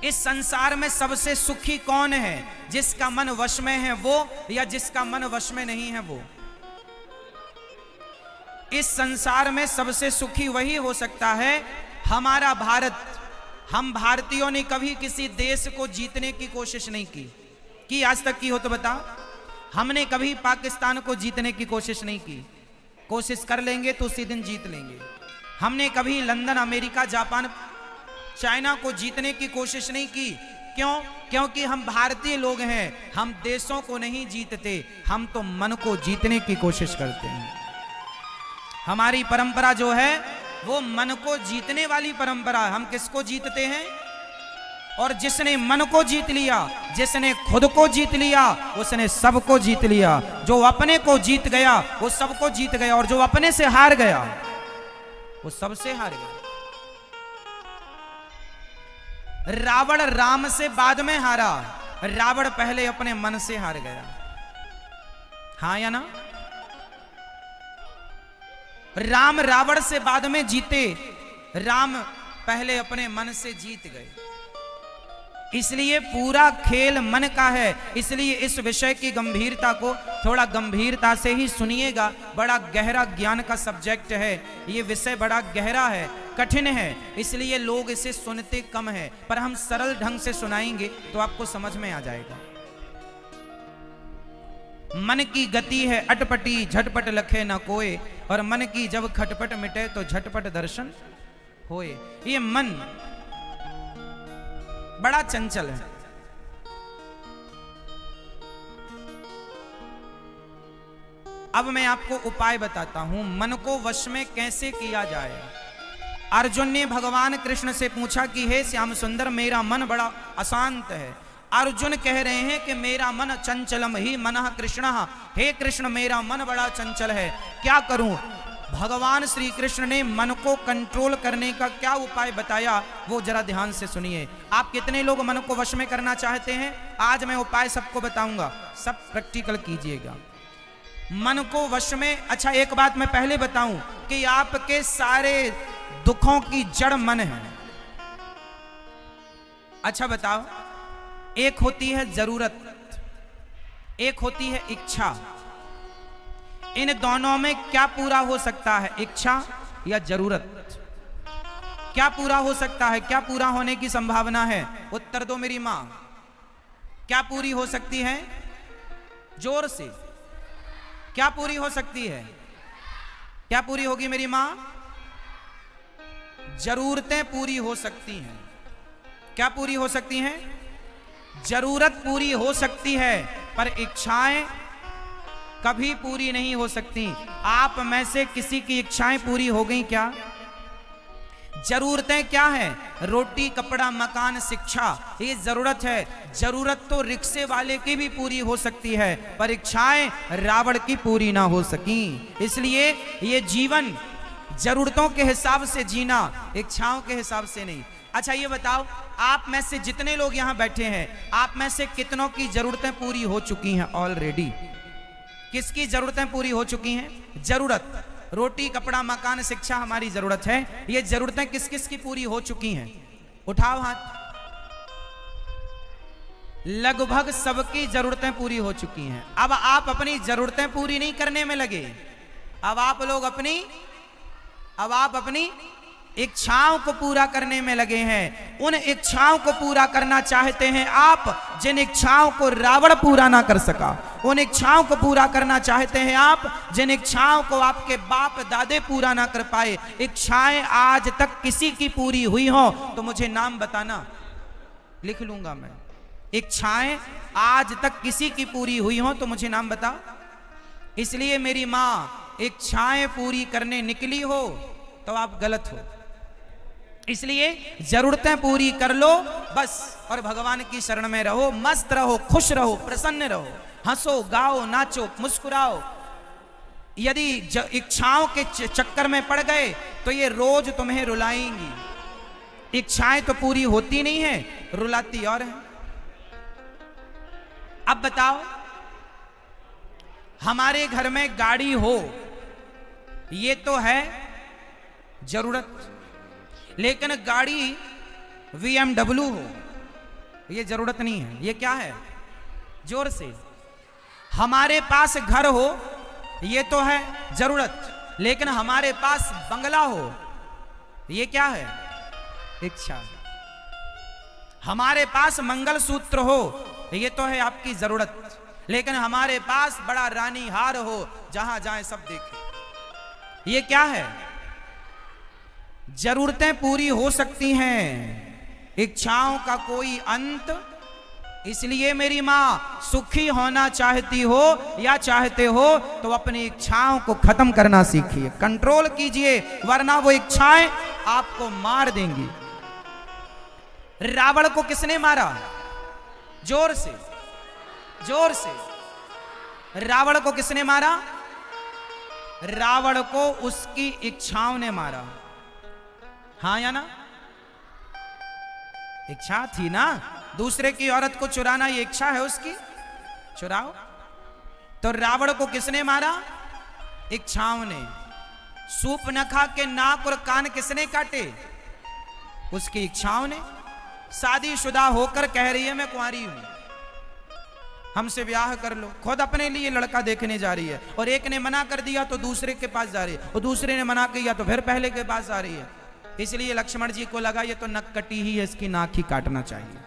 इस संसार में सबसे सुखी कौन है? जिसका मन वश में है वो, या जिसका मन वश में नहीं है वो? इस संसार में सबसे सुखी वही हो सकता है हमारा भारत। हम भारतीयों ने कभी किसी देश को जीतने की कोशिश नहीं की आज तक की हो तो बताओ। हमने कभी पाकिस्तान को जीतने की कोशिश नहीं की। कोशिश कर लेंगे तो उसी दिन जीत लेंगे। हमने कभी लंदन, अमेरिका, जापान, चाइना को जीतने की कोशिश नहीं की। क्यों? क्योंकि हम भारतीय लोग हैं। हम देशों को नहीं जीतते, हम तो मन को जीतने की कोशिश करते हैं। हमारी परंपरा जो है वो मन को जीतने वाली परंपरा। हम किसको जीतते हैं? और जिसने मन को जीत लिया, जिसने खुद को जीत लिया, उसने सबको जीत लिया। जो अपने को जीत गया वो सबको जीत गया, और जो अपने से हार गया वो सबसे हार गया। रावण राम से बाद में हारा, रावण पहले अपने मन से हार गया। हाँ या ना? राम रावण से बाद में जीते, राम पहले अपने मन से जीत गए। इसलिए पूरा खेल मन का है। इसलिए इस विषय की गंभीरता को थोड़ा गंभीरता से ही सुनिएगा। बड़ा गहरा ज्ञान का सब्जेक्ट है ये विषय, बड़ा गहरा है, कठिन है, इसलिए लोग इसे सुनते कम है। पर हम सरल ढंग से सुनाएंगे तो आपको समझ में आ जाएगा। मन की गति है अटपटी, झटपट लखे न कोय, और मन की जब खटपट मिटे तो झटपट दर्शन होए। ये मन बड़ा चंचल है। अब मैं आपको उपाय बताता हूं मन को वश में कैसे किया जाए। अर्जुन ने भगवान कृष्ण से पूछा कि हे श्याम सुंदर, मेरा मन बड़ा अशांत है। अर्जुन कह रहे हैं कि मेरा मन चंचलम ही मनः कृष्णः, हे कृष्ण मेरा मन बड़ा चंचल है, क्या करूं? भगवान श्री कृष्ण ने मन को कंट्रोल करने का क्या उपाय बताया वो जरा ध्यान से सुनिए। आप कितने लोग मन को वश में करना चाहते हैं? आज मैं उपाय सबको बताऊंगा, सब प्रैक्टिकल कीजिएगा। मन को वश में, अच्छा एक बात मैं पहले बताऊं कि आपके सारे दुखों की जड़ मन है। अच्छा बताओ, एक होती है जरूरत, एक होती है इच्छा। इन दोनों में क्या पूरा हो सकता है, इच्छा या जरूरत? क्या पूरा हो सकता है? क्या पूरा होने की संभावना है? उत्तर दो मेरी मां। क्या पूरी हो सकती है? जोर से। क्या पूरी हो सकती है? क्या पूरी होगी मेरी मां? जरूरतें पूरी हो सकती हैं। क्या पूरी हो सकती हैं? जरूरत पूरी हो सकती है, पर इच्छाएं कभी पूरी नहीं हो सकती। आप में से किसी की इच्छाएं पूरी हो गई क्या? जरूरतें क्या है? रोटी, कपड़ा, मकान, शिक्षा, ये जरूरत है। जरूरत तो रिक्शे वाले की भी पूरी हो सकती है, पर इच्छाएं रावण की पूरी ना हो सकी। इसलिए ये जीवन जरूरतों के हिसाब से जीना, इच्छाओं के हिसाब से नहीं। अच्छा ये बताओ, आप में से जितने लोग यहां बैठे हैं, आप में से कितनों की जरूरतें पूरी हो चुकी हैं ऑलरेडी? किसकी जरूरतें पूरी हो चुकी हैं? जरूरत, रोटी, कपड़ा, मकान, शिक्षा हमारी जरूरत है। ये जरूरतें किस किस की पूरी हो चुकी हैं? उठाओ हाथ। लगभग सबकी जरूरतें पूरी हो चुकी हैं। अब आप अपनी जरूरतें पूरी नहीं करने में लगे, अब आप अपनी इच्छाओं को पूरा करने में लगे हैं। उन इच्छाओं को पूरा करना चाहते हैं आप जिन इच्छाओं को रावण पूरा ना कर सका। उन इच्छाओं को पूरा करना चाहते हैं आप जिन इच्छाओं को आपके बाप दादे पूरा ना कर पाए। इच्छाएं आज तक किसी की पूरी हुई हो तो मुझे नाम बताना, लिख लूंगा मैं। इच्छाएं आज तक किसी की पूरी हुई हो तो मुझे नाम बता। इसलिए मेरी मां, इच्छाएं पूरी करने निकली हो तो आप गलत हो। इसलिए जरूरतें पूरी कर लो बस, और भगवान की शरण में रहो, मस्त रहो, खुश रहो, प्रसन्न रहो, हंसो, गाओ, नाचो, मुस्कुराओ। यदि इच्छाओं के चक्कर में पड़ गए तो ये रोज तुम्हें रुलाएंगी। इच्छाएं तो पूरी होती नहीं है, रुलाती और है। अब बताओ, हमारे घर में गाड़ी हो ये तो है जरूरत, लेकिन गाड़ी BMW हो ये जरूरत नहीं है। ये क्या है? जोर से। हमारे पास घर हो, ये तो है जरूरत, लेकिन हमारे पास बंगला हो, ये क्या है? इच्छा। हमारे पास मंगलसूत्र हो, ये तो है आपकी जरूरत, लेकिन हमारे पास बड़ा रानी हार हो, जहां जाए सब देखे, ये क्या है? जरूरतें पूरी हो सकती हैं, इच्छाओं का कोई अंत। इसलिए मेरी मां, सुखी होना चाहती हो या चाहते हो तो अपनी इच्छाओं को खत्म करना सीखिए, कंट्रोल कीजिए, वरना वो इच्छाएं आपको मार देंगी। रावण को किसने मारा? जोर से, जोर से। रावण को किसने मारा? रावण को उसकी इच्छाओं ने मारा। हाँ या ना? इच्छा थी ना, दूसरे की औरत को चुराना, ये इच्छा है उसकी, चुराओ। तो रावण को किसने मारा? इच्छाओं ने। सूर्पनखा के नाक और कान किसने काटे? उसकी इच्छाओं ने। शादीशुदा होकर कह रही है मैं कुंवारी हूं, हमसे ब्याह कर लो, खुद अपने लिए लड़का देखने जा रही है, और एक ने मना कर दिया तो दूसरे के पास जा रही है, और दूसरे ने मना किया तो फिर पहले के पास जा रही है। इसलिए लक्ष्मण जी को लगा ये तो नक्कटी ही है, इसकी नाक ही काटना चाहिए।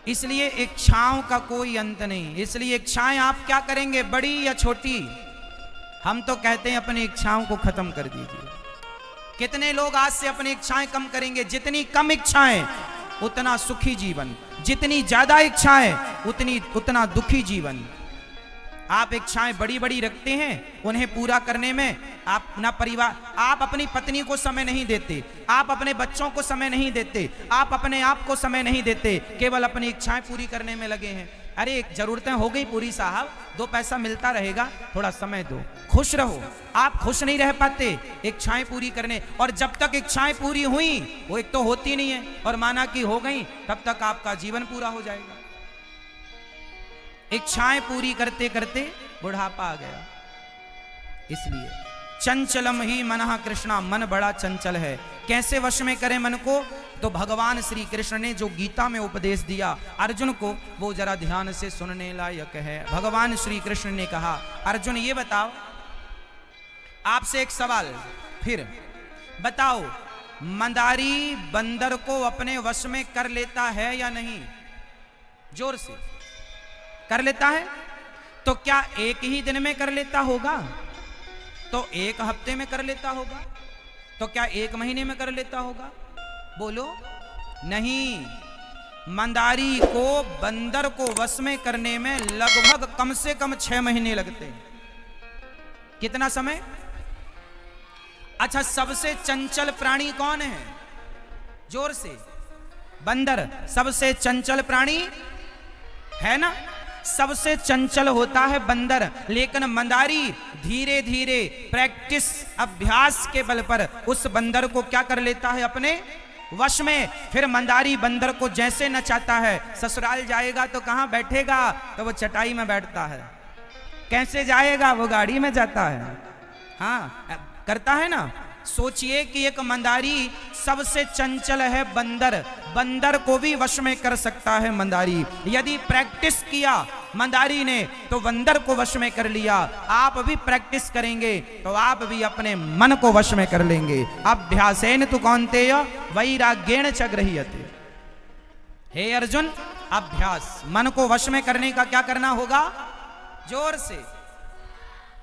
इसलिए इच्छाओं का कोई अंत नहीं। इसलिए इच्छाएं आप क्या करेंगे, बड़ी या छोटी? हम तो कहते हैं अपनी इच्छाओं को खत्म कर दीजिए। कितने लोग आज से अपनी इच्छाएं कम करेंगे? जितनी कम इच्छाएं उतना सुखी जीवन, जितनी ज्यादा इच्छाएं उतना दुखी जीवन। आप इच्छाएं बड़ी बड़ी रखते हैं, उन्हें पूरा करने में आप अपना परिवार, आप अपनी पत्नी को समय नहीं देते, आप अपने बच्चों को समय नहीं देते, आप अपने आप को समय नहीं देते, केवल अपनी इच्छाएं पूरी करने में लगे हैं। अरे जरूरतें हो गई पूरी साहब, 2 पैसा मिलता रहेगा, थोड़ा समय दो, खुश रहो। आप खुश नहीं रह पाते इच्छाएं पूरी करने, और जब तक इच्छाएं पूरी हुई, वो एक तो होती नहीं है, और माना कि हो गई, तब तक आपका जीवन पूरा हो जाएगा। इच्छाएं पूरी करते करते बुढ़ापा आ गया। इसलिए चंचलम ही मनः कृष्णा, मन बड़ा चंचल है। कैसे वश में करें मन को? तो भगवान श्री कृष्ण ने जो गीता में उपदेश दिया अर्जुन को, वो जरा ध्यान से सुनने लायक है। भगवान श्री कृष्ण ने कहा, अर्जुन ये बताओ, आपसे एक सवाल फिर बताओ, मंदारी बंदर को अपने वश में कर लेता है या नहीं? जोर से। कर लेता है? तो क्या एक ही दिन में कर लेता होगा? तो 1 हफ्ते में कर लेता होगा? तो क्या 1 महीने में कर लेता होगा? बोलो। नहीं, मंदारी को बंदर को वश में करने में लगभग कम से कम 6 महीने लगते हैं। कितना समय? अच्छा, सबसे चंचल प्राणी कौन है? जोर से। बंदर सबसे चंचल प्राणी है ना? सबसे चंचल होता है बंदर, लेकिन मंदारी धीरे धीरे प्रैक्टिस, अभ्यास के बल पर उस बंदर को क्या कर लेता है अपने वश में। फिर मंदारी बंदर को जैसे नचाता है, ससुराल जाएगा तो कहां बैठेगा? तो वो चटाई में बैठता है। कैसे जाएगा? वो गाड़ी में जाता है। हाँ, करता है ना। सोचिए कि एक मंदारी सबसे चंचल है बंदर, बंदर को भी वश में कर सकता है मंदारी। यदि प्रैक्टिस किया मंदारी ने तो बंदर को वश में कर लिया। आप भी प्रैक्टिस करेंगे तो आप भी अपने मन को वश में कर लेंगे। अभ्यासेन तु कौन्तेय वैराग्येण च गृह्यते। हे अर्जुन, अभ्यास, मन को वश में करने का क्या करना होगा? जोर से।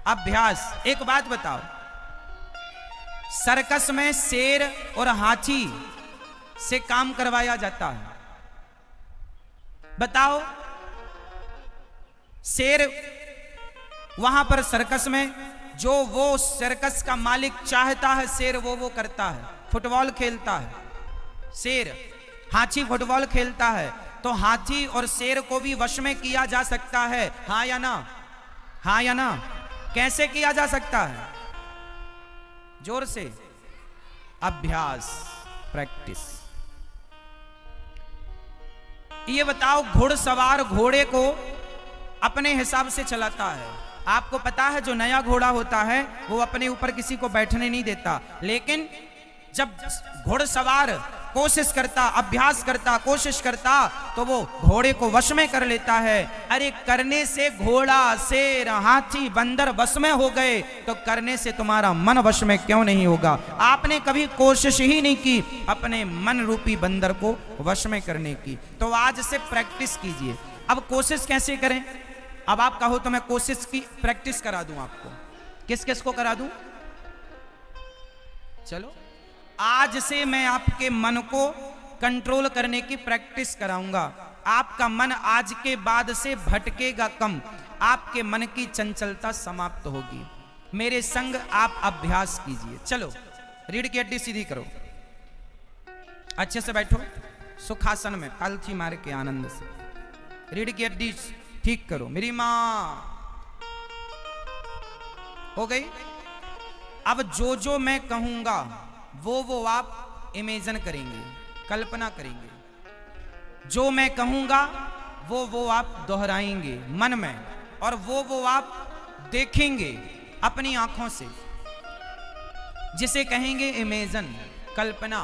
अभ्यास। एक बात बताओ, सर्कस में शेर और हाथी से काम करवाया जाता है। बताओ, शेर वहां पर सर्कस में जो वो सर्कस का मालिक चाहता है, शेर वो करता है। फुटबॉल खेलता है शेर, हाथी फुटबॉल खेलता है, तो हाथी और शेर को भी वश में किया जा सकता है। हाँ या ना? हाँ या ना? कैसे किया जा सकता है? जोर से। अभ्यास, प्रैक्टिस। ये बताओ, घुड़सवार घोड़े को अपने हिसाब से चलाता है। आपको पता है जो नया घोड़ा होता है वो अपने ऊपर किसी को बैठने नहीं देता, लेकिन जब घुड़सवार कोशिश करता, अभ्यास करता, कोशिश करता, तो वो घोड़े को वश में कर लेता है। अरे करने से घोड़ा, शेर, हाथी, बंदर वश में हो गए, तो करने से तुम्हारा मन वश में क्यों नहीं होगा? आपने कभी कोशिश ही नहीं की अपने मन रूपी बंदर को वश में करने की। तो आज से प्रैक्टिस कीजिए। अब कोशिश कैसे करें? अब आप कहो तो मैं कोशिश की प्रैक्टिस करा दूं आपको। किस किस को करा दूं? चलो, आज से मैं आपके मन को कंट्रोल करने की प्रैक्टिस कराऊंगा। आपका मन आज के बाद से भटकेगा कम, आपके मन की चंचलता समाप्त होगी। मेरे संग आप अभ्यास कीजिए। चलो, रीढ़ की हड्डी सीधी करो, अच्छे से बैठो सुखासन में, पालथी मार के आनंद से। रीढ़ की हड्डी ठीक करो। मेरी मां हो गई। अब जो जो मैं कहूंगा वो आप इमेजिन करेंगे, कल्पना करेंगे। जो मैं कहूंगा वो आप दोहराएंगे मन में, और वो आप देखेंगे अपनी आंखों से, जिसे कहेंगे इमेजिन, कल्पना,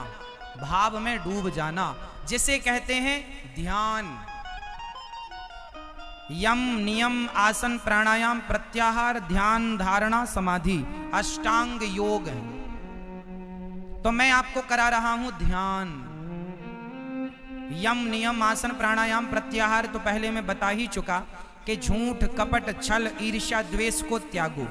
भाव में डूब जाना, जिसे कहते हैं ध्यान। यम, नियम, आसन, प्राणायाम, प्रत्याहार, ध्यान, धारणा, समाधि, अष्टांग योग है। तो मैं आपको करा रहा हूं ध्यान। यम, नियम, आसन, प्राणायाम, प्रत्याहार तो पहले मैं बता ही चुका कि झूठ, कपट, छल, ईर्ष्या, द्वेष को त्यागो।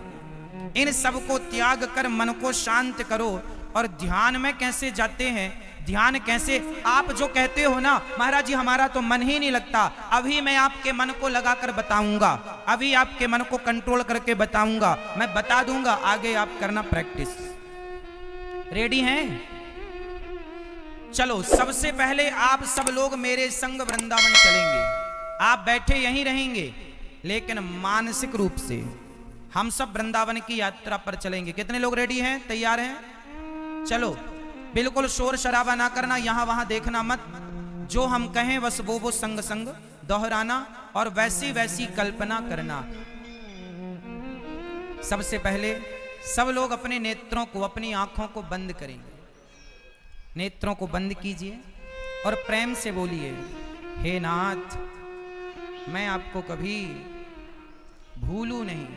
इन सब को त्याग कर मन को शांत करो। और ध्यान में कैसे जाते हैं? ध्यान कैसे? आप जो कहते हो ना महाराज जी हमारा तो मन ही नहीं लगता, अभी मैं आपके मन को लगाकर बताऊंगा, अभी आपके मन को कंट्रोल करके बताऊंगा, मैं बता दूंगा, आगे आप करना प्रैक्टिस। रेडी हैं? चलो, सबसे पहले आप सब लोग मेरे संग वृंदावन चलेंगे। आप बैठे यहीं रहेंगे, लेकिन मानसिक रूप से हम सब वृंदावन की यात्रा पर चलेंगे। कितने लोग रेडी हैं, तैयार हैं? चलो, बिल्कुल शोर शराबा ना करना, यहां वहां देखना मत। जो हम कहें बस वो संग संग दोहराना और वैसी वैसी कल्पना करना। सबसे पहले सब लोग अपने नेत्रों को, अपनी आंखों को बंद करेंगे। नेत्रों को बंद कीजिए और प्रेम से बोलिए, हे नाथ, मैं आपको कभी भूलूं नहीं,